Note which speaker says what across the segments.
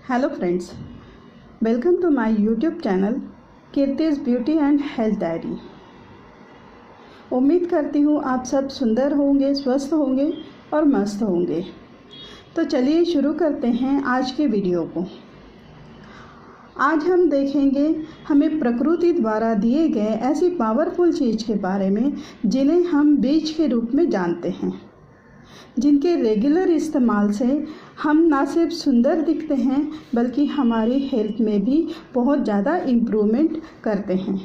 Speaker 1: Hello friends, welcome to my YouTube channel Kirti's beauty and health diary. उम्मीद करती हूँ आप सब सुंदर होंगे, स्वस्थ होंगे और मस्त होंगे। तो चलिए शुरू करते हैं आज के वीडियो को। आज हम देखेंगे हमें प्रकृति द्वारा दिए गए ऐसी पावरफुल चीज़ के बारे में जिन्हें हम बीज के रूप में जानते हैं, जिनके रेगुलर इस्तेमाल से हम ना सिर्फ सुंदर दिखते हैं बल्कि हमारी हेल्थ में भी बहुत ज़्यादा इम्प्रूवमेंट करते हैं।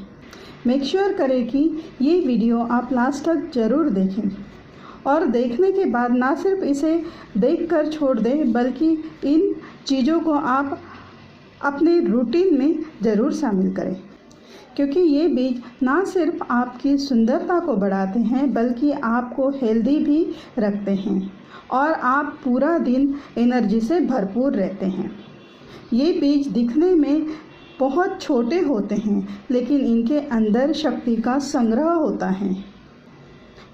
Speaker 1: मेक श्योर करें कि ये वीडियो आप लास्ट तक ज़रूर देखें और देखने के बाद ना सिर्फ इसे देखकर छोड़ दें बल्कि इन चीज़ों को आप अपने रूटीन में ज़रूर शामिल करें, क्योंकि ये बीज ना सिर्फ आपकी सुंदरता को बढ़ाते हैं बल्कि आपको हेल्दी भी रखते हैं और आप पूरा दिन एनर्जी से भरपूर रहते हैं। ये बीज दिखने में बहुत छोटे होते हैं लेकिन इनके अंदर शक्ति का संग्रह होता है,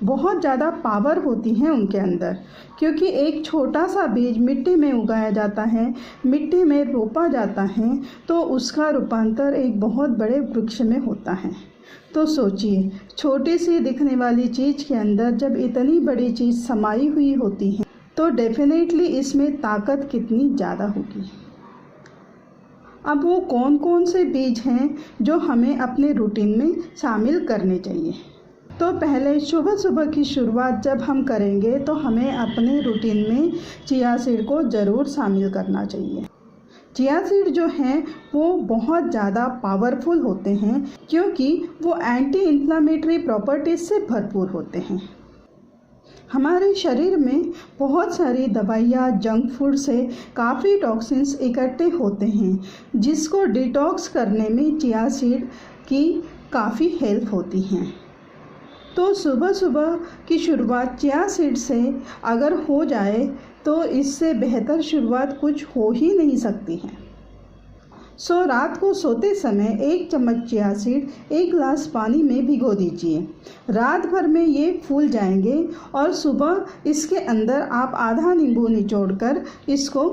Speaker 1: बहुत ज़्यादा पावर होती है उनके अंदर, क्योंकि एक छोटा सा बीज मिट्टी में उगाया जाता है, मिट्टी में रोपा जाता है तो उसका रूपांतर एक बहुत बड़े वृक्ष में होता है। तो सोचिए, छोटी सी दिखने वाली चीज़ के अंदर जब इतनी बड़ी चीज़ समाई हुई होती है तो डेफिनेटली इसमें ताकत कितनी ज़्यादा होगी। अब वो कौन कौन से बीज हैं जो हमें अपने रूटीन में शामिल करने चाहिए। तो पहले सुबह सुबह की शुरुआत जब हम करेंगे तो हमें अपने रूटीन में चिया सीड को ज़रूर शामिल करना चाहिए। चिया सीड जो हैं वो बहुत ज़्यादा पावरफुल होते हैं क्योंकि वो एंटी इन्फ्लामेटरी प्रॉपर्टीज़ से भरपूर होते हैं। हमारे शरीर में बहुत सारी दवाइयाँ, जंक फूड से काफ़ी टॉक्सिन्स इकट्ठे होते हैं, जिसको डिटॉक्स करने में चिया सीड की काफ़ी हेल्प होती हैं। तो सुबह सुबह की शुरुआत चिया सीड से अगर हो जाए तो इससे बेहतर शुरुआत कुछ हो ही नहीं सकती है। सो रात को सोते समय 1 चम्मच चिया सीड 1 गिलास पानी में भिगो दीजिए। रात भर में ये फूल जाएंगे और सुबह इसके अंदर आप आधा नींबू निचोड़कर इसको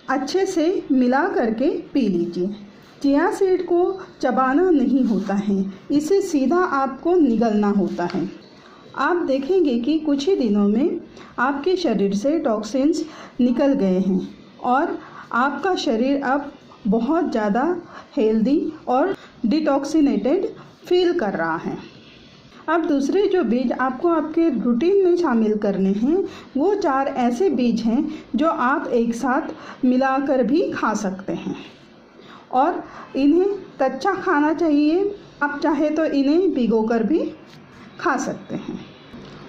Speaker 1: अच्छे से मिला करके पी लीजिए। चिया सीड को चबाना नहीं होता है, इसे सीधा आपको निगलना होता है। आप देखेंगे कि कुछ ही दिनों में आपके शरीर से टॉक्सिन्स निकल गए हैं और आपका शरीर अब बहुत ज़्यादा हेल्दी और डिटॉक्सिनेटेड फील कर रहा है। अब दूसरे जो बीज आपको आपके रूटीन में शामिल करने हैं वो 4 ऐसे बीज हैं जो आप एक साथ मिलाकर भी खा सकते हैं और इन्हें कच्चा खाना चाहिए। आप चाहे तो इन्हें भिगोकर भी खा सकते हैं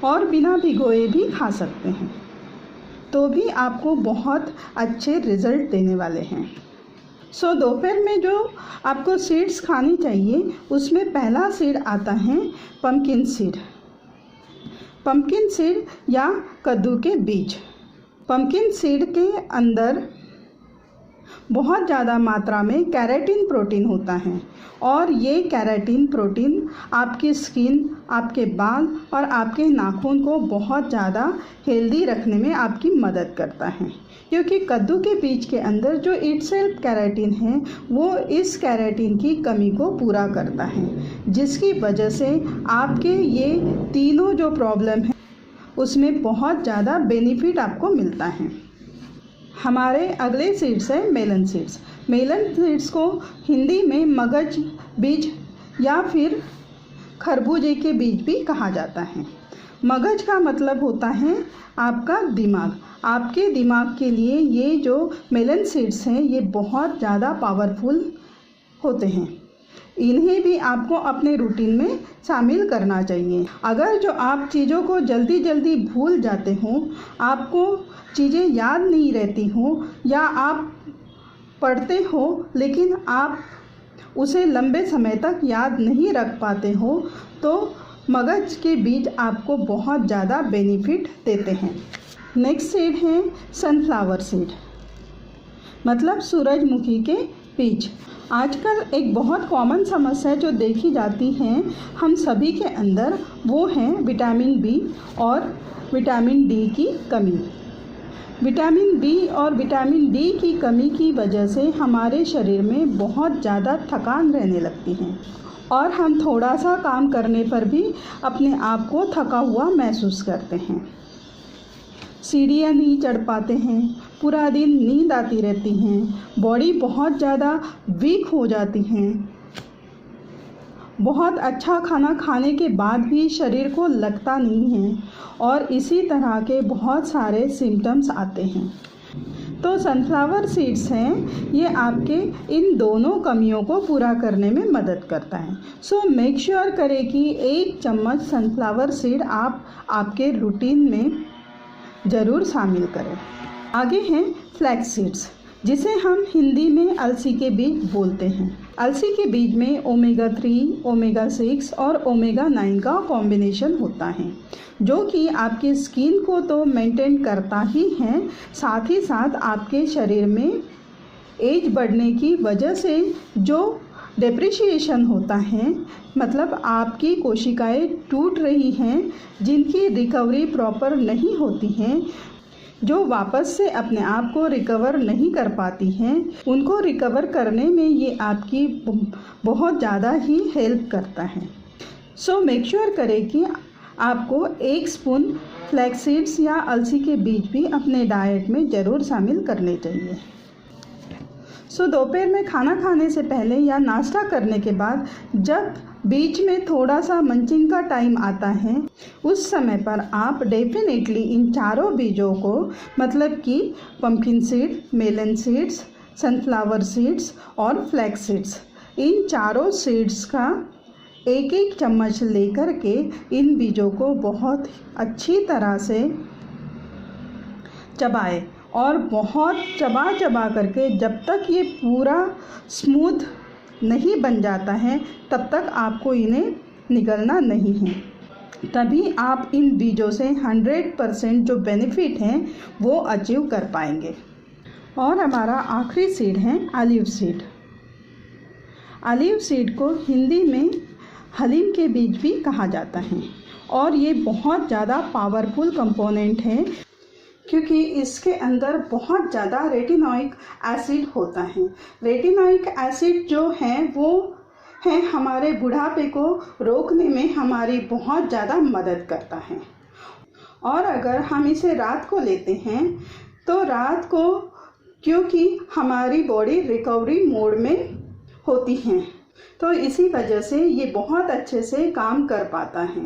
Speaker 1: और बिना भिगोए भी खा सकते हैं, तो भी आपको बहुत अच्छे रिज़ल्ट देने वाले हैं। सो दोपहर में जो आपको सीड्स खानी चाहिए उसमें पहला सीड आता है पम्पकिन सीड। पम्पकिन सीड या कद्दू के बीज। पम्पकिन सीड के अंदर बहुत ज़्यादा मात्रा में कैरेटिन प्रोटीन होता है और ये कैरेटिन प्रोटीन आपकी स्किन, आपके बाल और आपके नाखून को बहुत ज़्यादा हेल्दी रखने में आपकी मदद करता है, क्योंकि कद्दू के बीज के अंदर जो इटसेल्फ कैरेटिन है वो इस कैरेटिन की कमी को पूरा करता है, जिसकी वजह से आपके ये तीनों जो प्रॉब्लम है उसमें बहुत ज़्यादा बेनिफिट आपको मिलता है। हमारे अगले सीड्स है मेलन सीड्स। मेलन सीड्स को हिंदी में मगज बीज या फिर खरबूजे के बीज भी कहा जाता है। मगज का मतलब होता है आपका दिमाग। आपके दिमाग के लिए ये जो मेलन सीड्स हैं ये बहुत ज़्यादा पावरफुल होते हैं। इन्हें भी आपको अपने रूटीन में शामिल करना चाहिए। अगर जो आप चीज़ों को जल्दी जल्दी भूल जाते हों, आपको चीज़ें याद नहीं रहती हों या आप पढ़ते हो लेकिन आप उसे लंबे समय तक याद नहीं रख पाते हो, तो मगज के बीज आपको बहुत ज़्यादा बेनिफिट देते हैं। नेक्स्ट सीड है सनफ्लावर सीड, मतलब सूरजमुखी के बीज। आजकल एक बहुत कॉमन समस्या जो देखी जाती है हम सभी के अंदर वो है विटामिन बी और विटामिन डी की कमी। विटामिन बी और विटामिन डी की कमी की वजह से हमारे शरीर में बहुत ज़्यादा थकान रहने लगती है और हम थोड़ा सा काम करने पर भी अपने आप को थका हुआ महसूस करते हैं। सीढ़ियाँ नहीं चढ़ पाते हैं, पूरा दिन नींद आती रहती हैं, बॉडी बहुत ज़्यादा वीक हो जाती हैं। बहुत अच्छा खाना खाने के बाद भी शरीर को लगता नहीं है और इसी तरह के बहुत सारे सिम्टम्स आते हैं। तो सनफ्लावर सीड्स हैं, ये आपके इन दोनों कमियों को पूरा करने में मदद करता है। सो मेक श्योर करें कि 1 चम्मच सनफ्लावर सीड आप आपके रूटीन में ज़रूर शामिल करें। आगे हैं फ्लैक्स सीड्स, जिसे हम हिंदी में अलसी के बीज बोलते हैं। अलसी के बीज में ओमेगा 3, ओमेगा 6 और ओमेगा 9 का कॉम्बिनेशन होता है, जो कि आपकी स्किन को तो मेंटेन करता ही है, साथ ही साथ आपके शरीर में एज बढ़ने की वजह से जो डिप्रिशिएशन होता है, मतलब आपकी कोशिकाएं टूट रही हैं, जिनकी रिकवरी प्रॉपर नहीं होती हैं, जो वापस से अपने आप को रिकवर नहीं कर पाती हैं, उनको रिकवर करने में ये आपकी बहुत ज़्यादा ही हेल्प करता है। सो मेक श्योर करें कि आपको 1 स्पून फ्लैक्स सीड्स या अलसी के बीज भी अपने डाइट में ज़रूर शामिल करने चाहिए। सो दोपहर में खाना खाने से पहले या नाश्ता करने के बाद जब बीच में थोड़ा सा मंचिंग का टाइम आता है, उस समय पर आप डेफिनेटली इन चारों बीजों को, मतलब कि pumpkin seed, melon seeds, sunflower seeds और फ्लैक्स सीड्स, इन चारों सीड्स का 1-1 चम्मच लेकर के इन बीजों को बहुत अच्छी तरह से चबाएं और बहुत चबा करके जब तक ये पूरा स्मूथ नहीं बन जाता है तब तक आपको इन्हें निगलना नहीं है। तभी आप इन बीजों से 100% जो बेनिफिट हैं वो अचीव कर पाएंगे। और हमारा आखिरी सीड है ऑलिव सीड। ऑलिव सीड को हिंदी में हलीम के बीज भी कहा जाता है और ये बहुत ज़्यादा पावरफुल कंपोनेंट है, क्योंकि इसके अंदर बहुत ज़्यादा रेटिनोइक एसिड होता है। रेटिनोइक एसिड जो है वो है हमारे बुढ़ापे को रोकने में हमारी बहुत ज़्यादा मदद करता है। और अगर हम इसे रात को लेते हैं तो रात को, क्योंकि हमारी बॉडी रिकवरी मोड में होती है, तो इसी वजह से ये बहुत अच्छे से काम कर पाता है।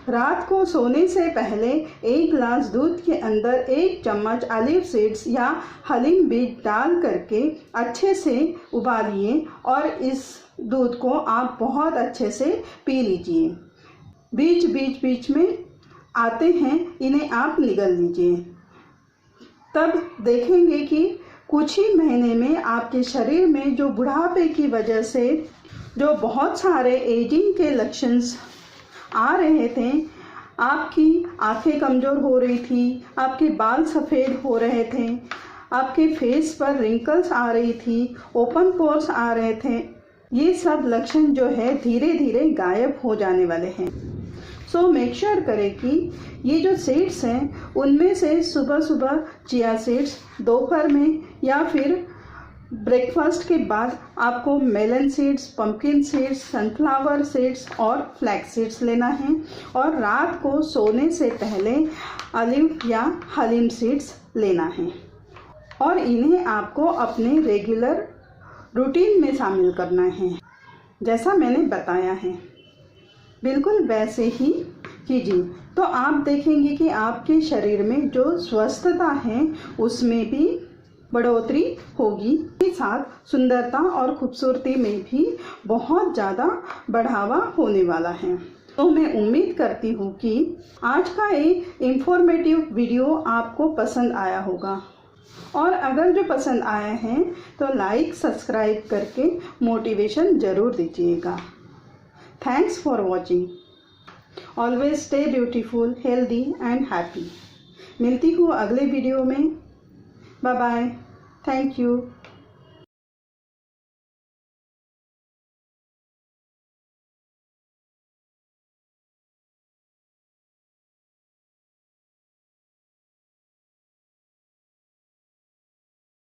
Speaker 1: रात को सोने से पहले 1 गिलास दूध के अंदर 1 चम्मच ऑलिव सीड्स या हलीम बीज डाल करके अच्छे से उबालिए और इस दूध को आप बहुत अच्छे से पी लीजिए। बीच में आते हैं, इन्हें आप निगल लीजिए। तब देखेंगे कि कुछ ही महीने में आपके शरीर में जो बुढ़ापे की वजह से जो बहुत सारे एजिंग के लक्षण आ रहे थे, आपकी आंखें कमज़ोर हो रही थी, आपके बाल सफ़ेद हो रहे थे, आपके फेस पर रिंकल्स आ रही थी, ओपन पोर्स आ रहे थे, ये सब लक्षण जो है धीरे धीरे गायब हो जाने वाले हैं। सो मेक श्योर करें कि ये जो सीड्स हैं उनमें से सुबह सुबह चिया सीड्स, दोपहर में या फिर ब्रेकफास्ट के बाद आपको melon seeds, pumpkin seeds, sunflower seeds और फ्लैक्स सीड्स लेना है। और रात को सोने से पहले ऑलिव या हलीम सीड्स लेना है और इन्हें आपको अपने रेगुलर रूटीन में शामिल करना है। जैसा मैंने बताया है बिल्कुल वैसे ही कीजिए, तो आप देखेंगे कि आपके शरीर में जो स्वस्थता है उसमें भी बढ़ोतरी होगी, के साथ सुंदरता और खूबसूरती में भी बहुत ज़्यादा बढ़ावा होने वाला है। तो मैं उम्मीद करती हूँ कि आज का एक इंफॉर्मेटिव वीडियो आपको पसंद आया होगा, और अगर जो पसंद आया है तो लाइक सब्सक्राइब करके मोटिवेशन ज़रूर दीजिएगा। Thanks for watching. Always stay beautiful, healthy and happy. मिलती हूँ अगले वीडियो में। Bye bye. Thank you.